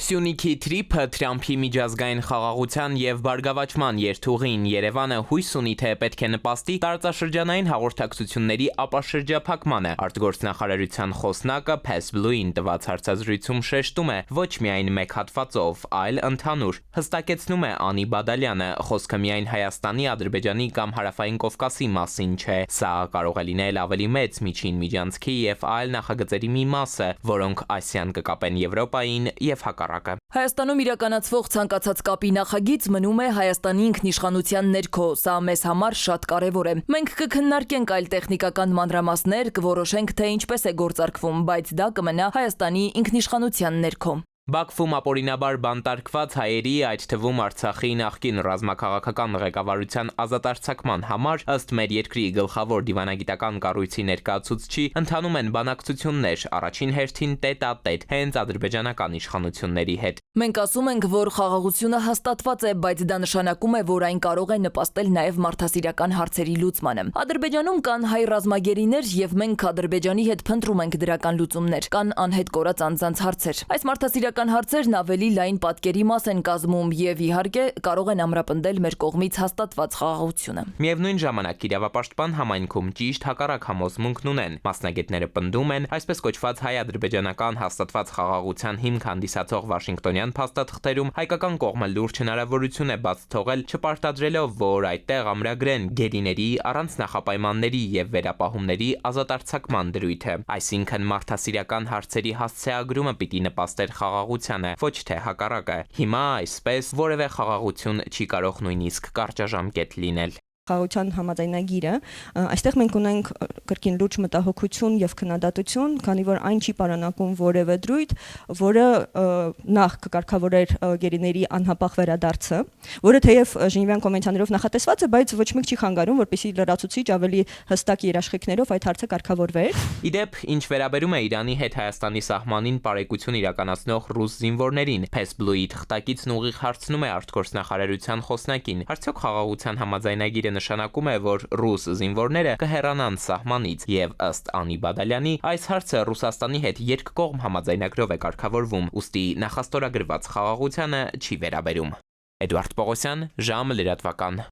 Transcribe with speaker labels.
Speaker 1: Սյունիքի թրիփը Թրամփի միջազգային խաղաղության եւ բարգավաճման երթուղին Երևանը հույս ունի, թե պետք է նպաստի տարածաշրջանային հաղորդակցությունների ապաշրջափակմանը։ Արտգործնախարարության խոսնակը PassBlue-ին տված հարցազրույցում շեշտում է ոչ միայն մեկ հատվածով, այլ ընդհանուր։ Հստակեցնում է Անի Բադալյանը, խոսքը միայն Հայաստանի, Ադրբեջանի կամ Հարավային Կովկասի մասին չէ։ Սա կարող է լինել ավելի մեծ միջին միջանցքի եւ այլ նախագծերի մի մասը, որոնք Ասիան կկապեն Եվրոպային եւ հակառակը։
Speaker 2: Հայաստանում իրականացվող ցանկացած կապի նախագիծ մնում է Հայաստանի ինքնիշխանության ներքո, սա մեզ համար շատ կարևոր է։ Մենք կքննարկենք այլ տեխնիկական մանրամասներ, կորոշենք, թե ինչպես է գործարկվում, բայց դա կմնա Հայաստանի ինքնիշխանության ներքո։
Speaker 1: Բաքվում ապօրինաբար բանտարկված հայերի, այդ թվում Արցախի նախկին ռազմաքաղաքական ղեկավարության ազատարձակման համար, ըստ մեր երկրի գլխավոր դիվանագիտական կառույցի ներկայացուցչի, ընթանում են բանակցություններ, առաջին հերթին տետ-ա-տետ, հենց ադրբեջանական իշխանությունների հետ։
Speaker 2: Մենք ասում ենք, որ խաղաղությունը հաստատված է, բայց դա նշանակում է, որ այն կարող է նպաստել նաև մարդասիրական հարցերի լուծմանը։ Ադրբեջանում կան հայ ռազմագերիներ, եւ մենք Ադրբեջանի հետ փնտրում ենք դրական լուծումներ։ Կան անհետ կորած անձանց հարցեր։ Այս մարդասիրական հարցերն ավելի լայն պատկերի մաս են կազմում եւ իհարկե կարող են ամրապնդել մեր կողմից հաստատված խաղաղությունը։
Speaker 1: Միևնույն ժամանակ իրավապաշտպան համայնքում ճիշտ հակառակ համոզմունքն ունեն։ Մասնագետները պնդում են, այսպես կոչված հայ-ադրբեջանական հաստատված խաղաղության հիմք հանդիսացող Վաշինգտոնյան փաստաթղթերում հայկական կողմը լուրջ հնարավորություն է բաց թողել, չպարտադրելով, որ այդտեղ ամրագրեն գերիների առանց նախապայմանների եւ վերապահումների ազատարձակման դրույթը։ Այսինքն մարդասիրական հարցերի հասցեագրումը պիտի նպաստեր խաղաղությանը, ոչ թե հակառակը։ Հիմա այսպես որևէ խաղաղություն չի կարող նույնիսկ կարճաժամկետ լինել։
Speaker 3: Խաղաղության համաձայնագիրը, այստեղ մենք ունենք կրկին լուրջ մտահոգություն եւ քննադատություն, քանի որ այն չի պարունակում որևէ դրույթ, որը նախ կկարգավորեր գերիների անհապաղ վերադարձը, որը թեև Ժնևյան կոնվենցիաներով նախատեսված է, բայց ոչ մեկ չի խանգարում, որպեսզի լրացուցիչ ավելի հստակ երաշխիքներով այդ հարցը կարգավորվեր։
Speaker 1: Իդեպ, ինչ վերաբերում է Իրանի հետ Հայաստանի սահմանին բարեկություն իրականացնող ռուս զինվորներին, PassBlue-ի թղթակիցն ուղիղ հարցնում է արտգործնախարարության խոսնակին. արդյոք խաղաղության համաձայնագիրը նշանակում է, որ ռուս զինվորները կհեռանան սահմանից, եւ ըստ Անի Բադալյանի, այս հարցը Ռուսաստանի հետ երկկողմ համաձայնագրով է կարգավորվում, ուստի նախաստորագրված խաղաղությանը չի վերաբերում։ Էդուարդ Պողոսյան, ժամը լրատվական։